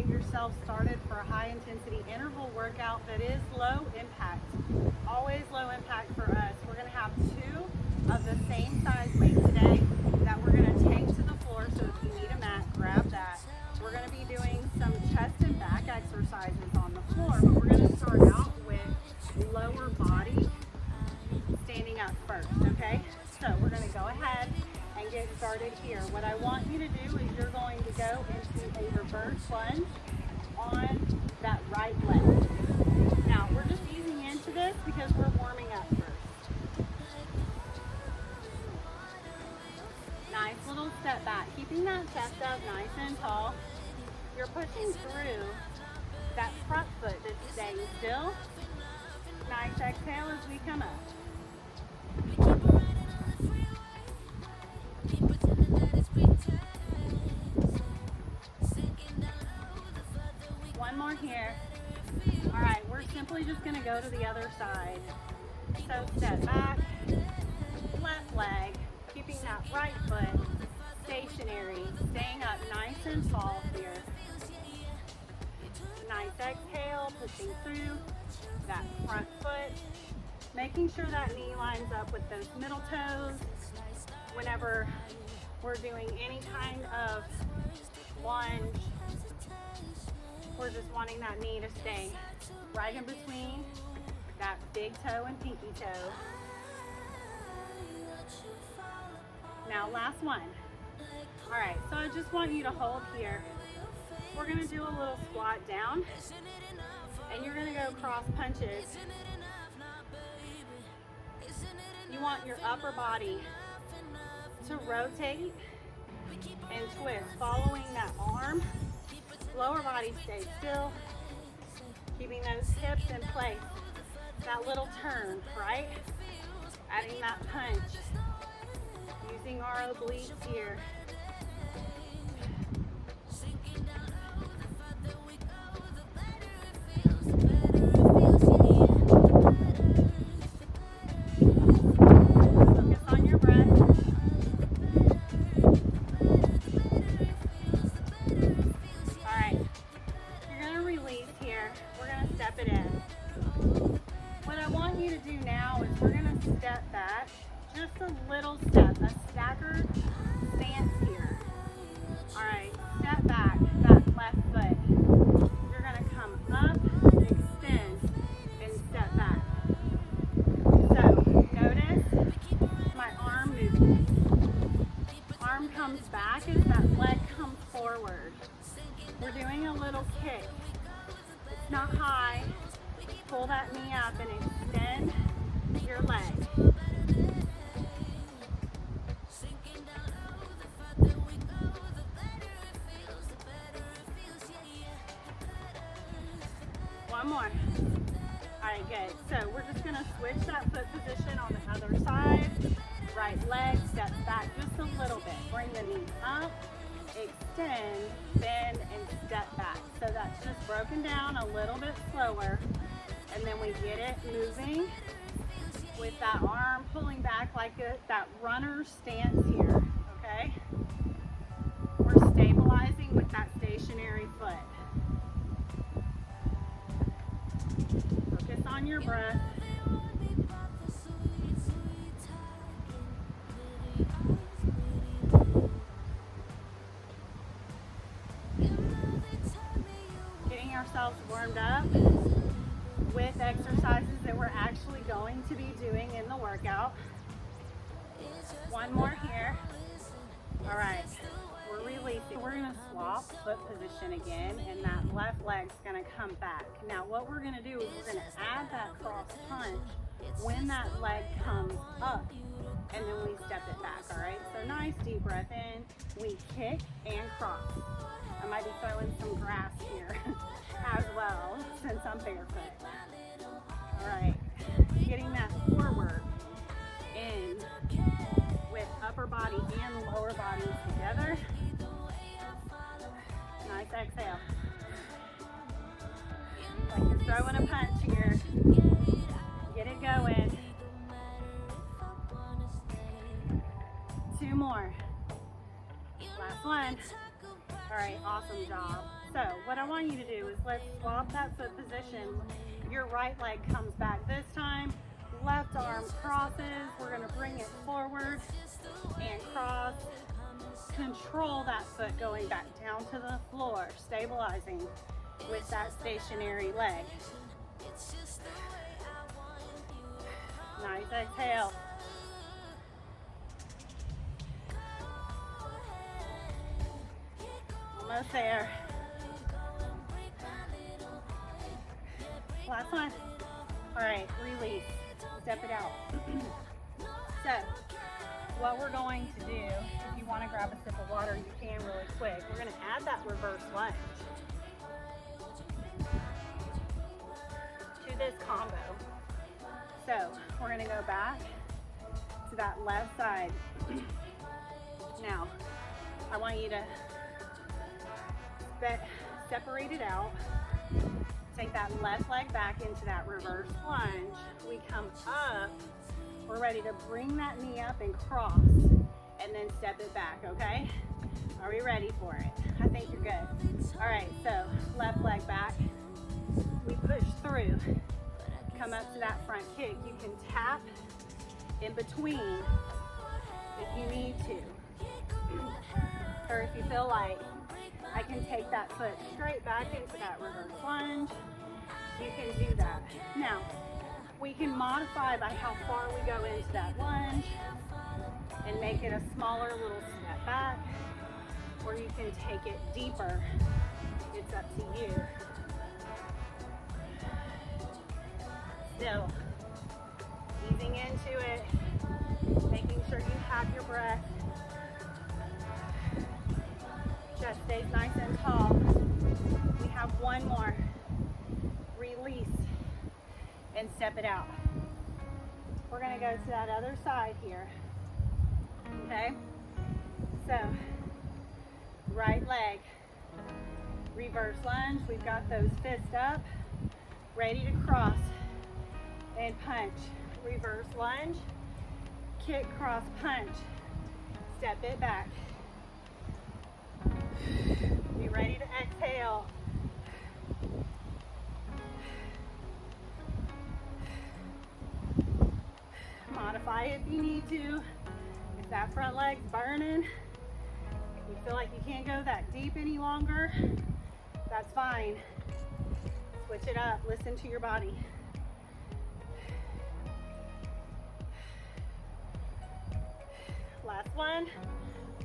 get yourself started for a high intensity interval workout that is low impact. Always low impact for us. We're going to have 2 of the same size weight today that we're going to take to the floor. So if you need a mat, grab that. We're going to be doing some chest and back exercises on the floor, but we're going to start out with lower body standing up first, okay? So we're going to go ahead and get started here. What I want you to do is you're going to go into a reverse lunge on that right leg. Now, we're just easing into this because we're warming up first. Nice little step back, keeping that chest up nice and tall. You're pushing through that front foot that's staying still. Nice exhale as we come up. One more here. All right, we're simply just going to go to the other side. So step back, left leg, keeping that right foot stationary, staying up nice and tall here. Nice exhale, pushing through that front foot, making sure that knee lines up with those middle toes. Whenever we're doing any kind of lunge, we're just wanting that knee to stay right in between that big toe and pinky toe. Now last one. All right, so I just want you to hold here. We're gonna do a little squat down, and you're gonna go cross punches. You want your upper body to rotate and twist, following that arm. Lower body stays still, keeping those hips in place. That little turn, right? Adding that punch, using our obliques here. Step back, just a little step, a staggered stance here. All right, step back, that left foot. You're gonna come up, extend, and step back. So notice my arm movement. Arm comes back as that leg comes forward. We're doing a little kick. It's not high. Pull that knee up and extend your leg. One more. All right, good. So we're just going to switch that foot position on the other side. Right leg steps back just a little bit. Bring the knee up, extend, bend, and step back. So that's just broken down a little bit slower. And then we get it moving with that arm pulling back like that runner stance here, okay? We're stabilizing with that stationary foot. Focus on your breath. Getting ourselves warmed up with exercises that we're actually going to be doing in the workout. One more here. All right, we're releasing. We're gonna swap foot position again, and that left leg's gonna come back. Now what we're gonna do is we're gonna add that cross punch when that leg comes up, and then we step it back, all right? So nice deep breath in, we kick and cross. I might be throwing some grass here as well, since I'm barefoot. All right, getting that forward in with upper body and lower body together. Nice exhale. Like you're throwing a punch here. Get it going. 2 more. Last one. All right, awesome job. So what I want you to do is let's swap that foot position. Your right leg comes back this time. Left arm crosses. We're gonna bring it forward and cross. Control that foot going back down to the floor, stabilizing with that stationary leg. Nice exhale. Almost there. Last one. All right, release. Step it out. So, what we're going to do, if you want to grab a sip of water, you can really quick. We're going to add that reverse lunge to this combo. So, we're going to go back to that left side. Now, I want you to separate it out. Take that left leg back into that reverse lunge. We come up. We're ready to bring that knee up and cross, and then step it back, okay? Are we ready for it? I think you're good. All right, so left leg back. We push through. Come up to that front kick. You can tap in between if you need to. Or if you feel like I can take that foot straight back into that reverse lunge, you can do that. Now, we can modify by how far we go into that lunge and make it a smaller little step back, or you can take it deeper. It's up to you. Still, easing into it, making sure you have your breath. Chest stays nice and tall. We have one more. Release and step it out. We're going to go to that other side here. Okay? So, right leg, reverse lunge. We've got those fists up, ready to cross and punch. Reverse lunge, kick, cross, punch. Step it back. Be ready to exhale. Modify if you need to. If that front leg's burning, if you feel like you can't go that deep any longer, that's fine. Switch it up. Listen to your body. Last one.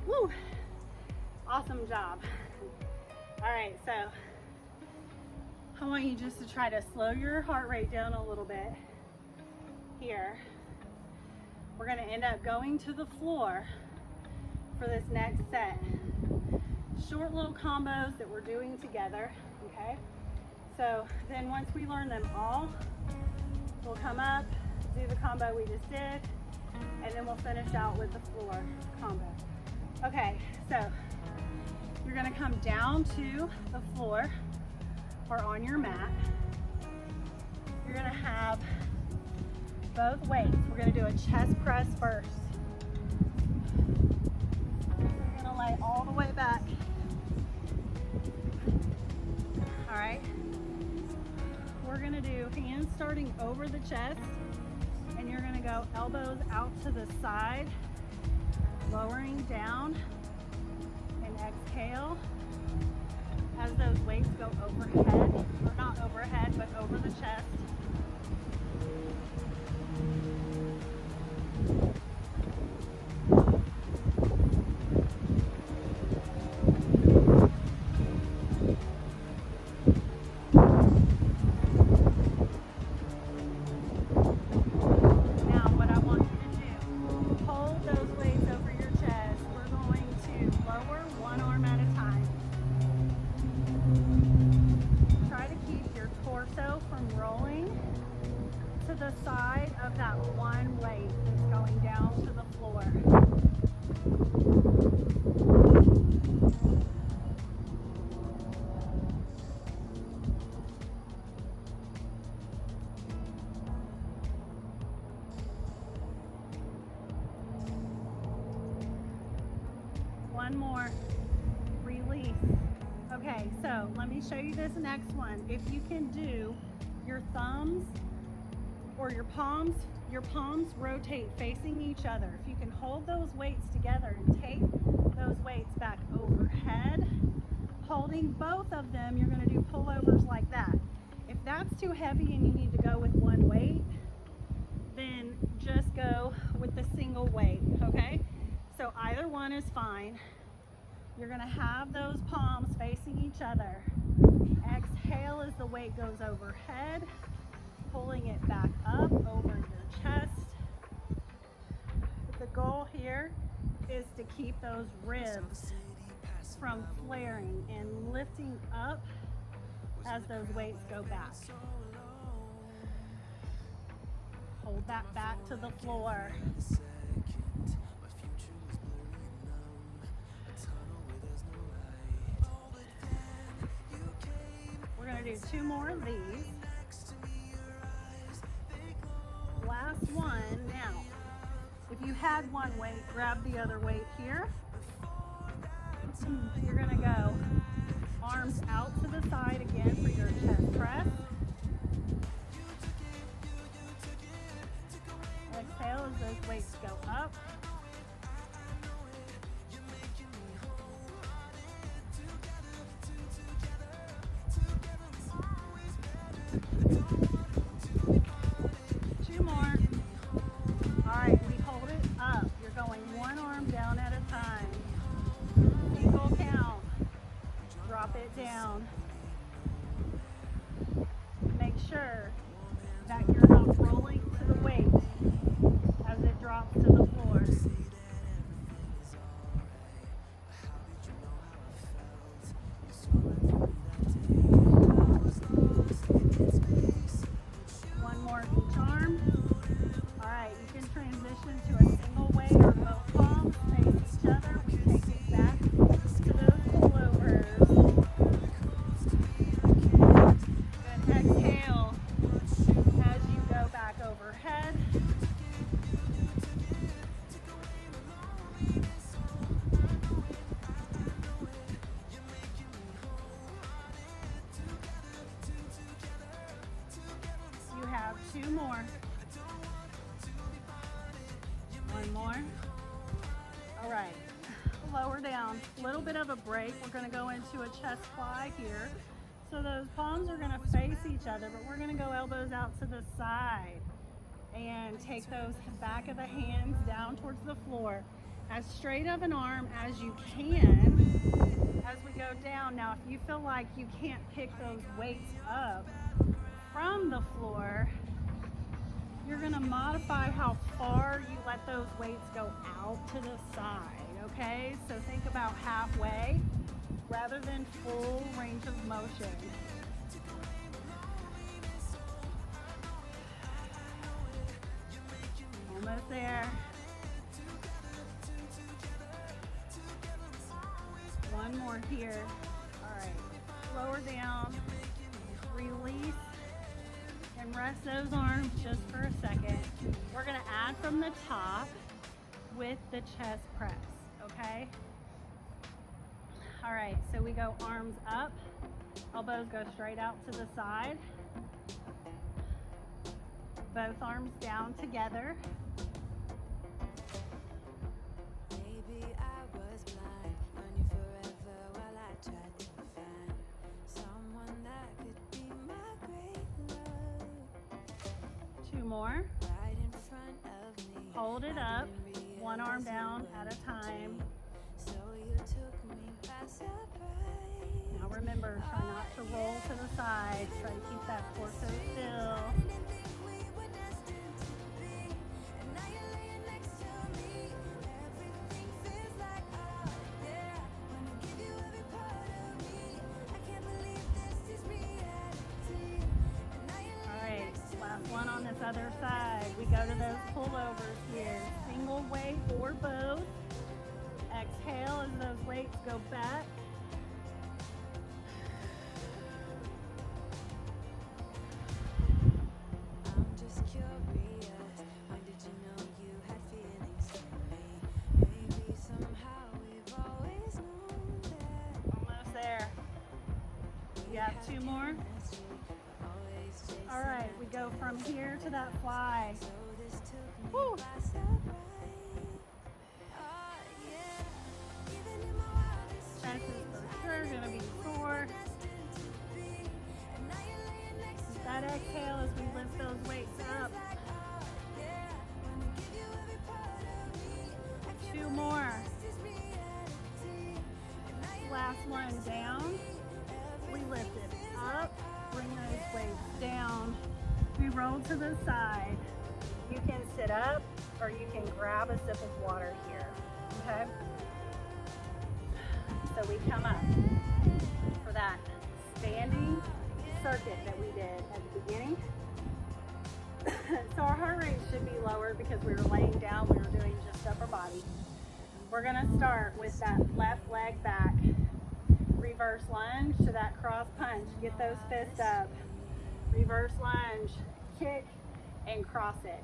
Woo! Awesome job. All right, so I want you just to try to slow your heart rate down a little bit here. We're going to end up going to the floor for this next set. Short little combos that we're doing together, okay? So then once we learn them all, we'll come up, do the combo we just did, and then we'll finish out with the floor combo. Okay, so you're going to come down to the floor or on your mat. You're going to have both weights. We're going to do a chest press first. We're going to lay all the way back. All right. We're going to do hands starting over the chest, and you're going to go elbows out to the side, lowering down, and exhale as those weights go overhead, or not overhead, but over the chest. The side of that one weight that's going down to the floor. One more. Release. So let me show you this next one. If you can do your thumbs or your palms rotate facing each other. If you can hold those weights together and take those weights back overhead, holding both of them, you're going to do pullovers like that. If that's too heavy and you need to go with one weight, then just go with the single weight, okay? So either one is fine. You're going to have those palms facing each other. Exhale as the weight goes overhead, pulling it back up over your chest. The goal here is to keep those ribs from flaring and lifting up as those weights go back. Hold that back to the floor. We're going to do 2 more of these. Last one. Now, if you had one weight, grab the other weight here. You're going to go arms out to the side again for your chest press. Exhale as those weights go up. Two more. All right, we hold it up. You're going one arm down at a time. Single count. Drop it down. Make sure that you're not rolling to the weight as it drops to the floor. One more each arm. All right, you can transition to a single weight or both palms face each other. We take it back to those pullovers. Good. Exhale as you go back overhead. You have 2 more. One more. All right, lower down. A little bit of a break. We're going to go into a chest fly here. So those palms are going to face each other, but we're going to go elbows out to the side and take those back of the hands down towards the floor as straight of an arm as you can as we go down. Now, if you feel like you can't pick those weights up from the floor, you're going to modify how far you let those weights go out to the side, okay? So think about halfway rather than full range of motion. Almost there. One more here. All right, lower down, release, and rest those arms just for a second. We're gonna add from the top with the chest press, okay? All right, so we go arms up, elbows go straight out to the side. Both arms down together. Maybe I was blind, known you forever while I tried to find someone that could be my great love. 2 more. Right in front of me. Hold it up, one arm down at a time. So you took me by surprise. Now remember, try not to roll to the side. Try to keep that torso still. Didn't think we were destined to be, and now you're laying next to me. Everything feels like, oh yeah, wanna give you every part of me. I can't believe this is reality. And now you're All laying right, next to last me. one on this other side. We go to those pullovers here. Single weight or both. Exhale as those weights go back. I'm just curious, when did you know you had feelings for me? Maybe somehow we've always known that. Almost there. You have 2 more? All right, we go from here to that fly. Woo. Chances for sure gonna be sore. That exhale as we lift those weights up. 2 more. Last one down. We lift it up, bring those weights down. We roll to the side. You can sit up or you can grab a sip of water here, okay? So we come up for that standing circuit that we did at the beginning. So our heart rate should be lower because we were laying down, we were doing just upper body. We're gonna start with that left leg back. Reverse lunge to that cross punch. Get those fists up. Reverse lunge, kick, and cross it.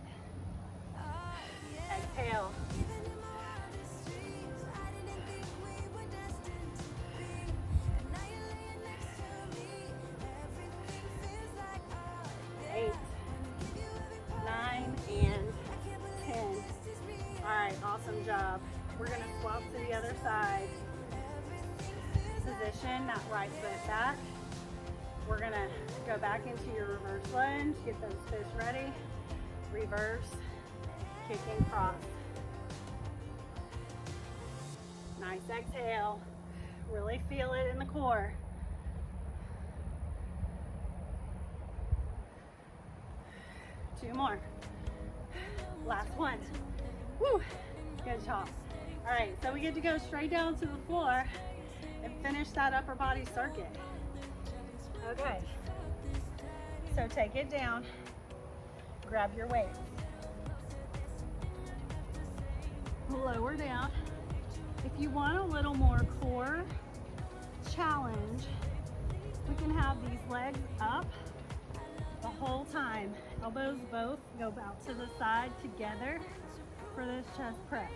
Exhale. Eight, 9, and 10. All right, awesome job. We're gonna swap to the other side. Position that right foot back. We're gonna go back into your reverse lunge. Get those fists ready. Reverse, kick and cross. Nice exhale. Really feel it in the core. Two more. Last one. Woo! Good job. All right, so we get to go straight down to the floor and finish that upper body circuit. Okay. So take it down. Grab your weights. Lower down. If you want a little more core challenge, we can have these legs up the whole time. Elbows both go out to the side together for this chest press.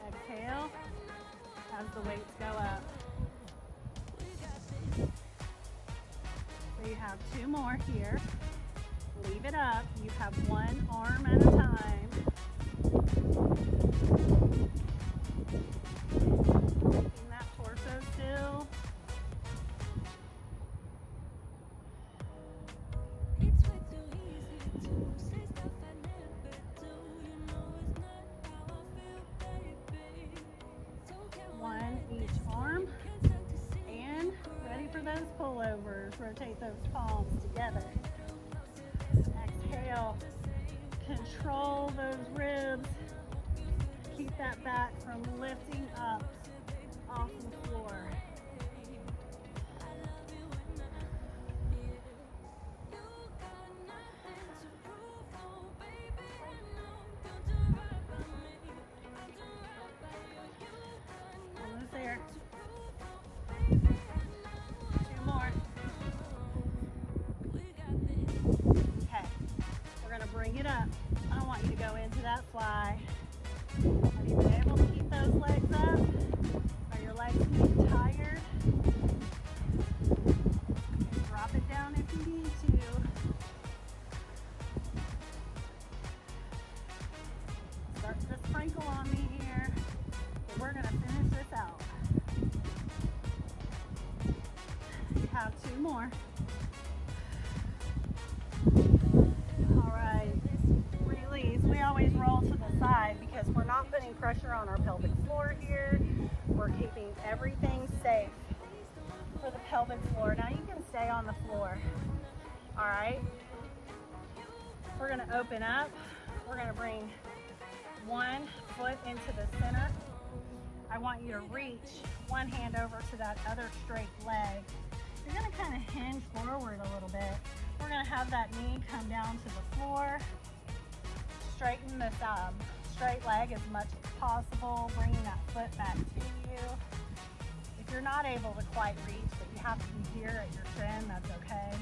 Exhale as the weights go up. So you have 2 more here. Leave it up. You have 1 arm at a time. Keeping that torso still. One each arm. And ready for those pullovers. Rotate those palms together. Exhale. Control those ribs. Keep that back from lifting up off the floor. Almost there. 2 more. Okay, we're gonna bring it up. I want you to go into that fly. Have you been able to keep those legs up? Are your legs getting tired? Drop it down if you need to. Start to sprinkle on me here. But we're gonna finish this out. You have 2 more. All right. Release. We always roll to the side because we're not putting pressure on our pelvic floor here. We're keeping everything safe for the pelvic floor. Now you can stay on the floor. All right. We're going to open up. We're going to bring 1 foot into the center. I want you to reach 1 hand over to that other straight leg. You're going to kind of hinge forward a little bit. We're going to have that knee come down to the floor. Straighten this straight leg as much as possible, bringing that foot back to you. If you're not able to quite reach, but you have to be here at your shin, that's okay.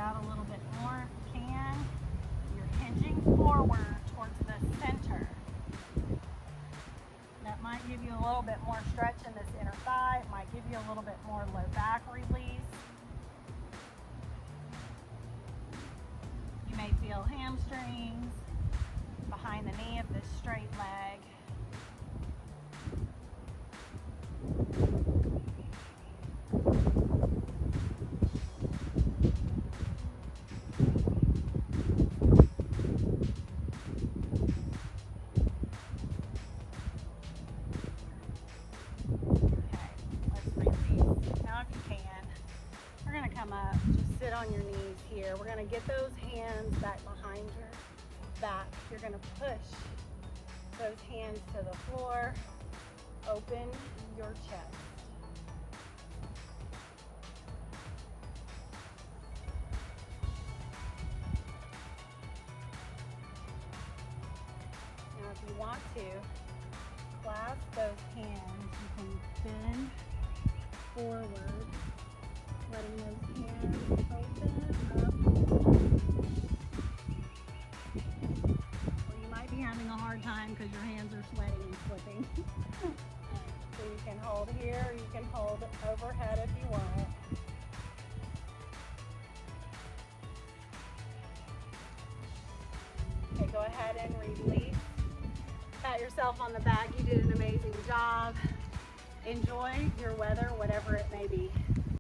out a little bit more if you can. You're hinging forward towards the center. That might give you a little bit more stretch in this inner thigh. It might give you a little bit more low back release. You may feel hamstrings behind the knee of this straight leg. Up, just sit on your knees here. We're going to get those hands back behind your back. You're going to push those hands to the floor. Open your chest. Now if you want to, clasp those hands. You can bend forward, letting those hands open up. Or you might be having a hard time because your hands are sweating and slipping. So you can hold here, or you can hold overhead if you want. Okay, go ahead and release. Pat yourself on the back. You did an amazing job. Enjoy your weather, whatever it may be.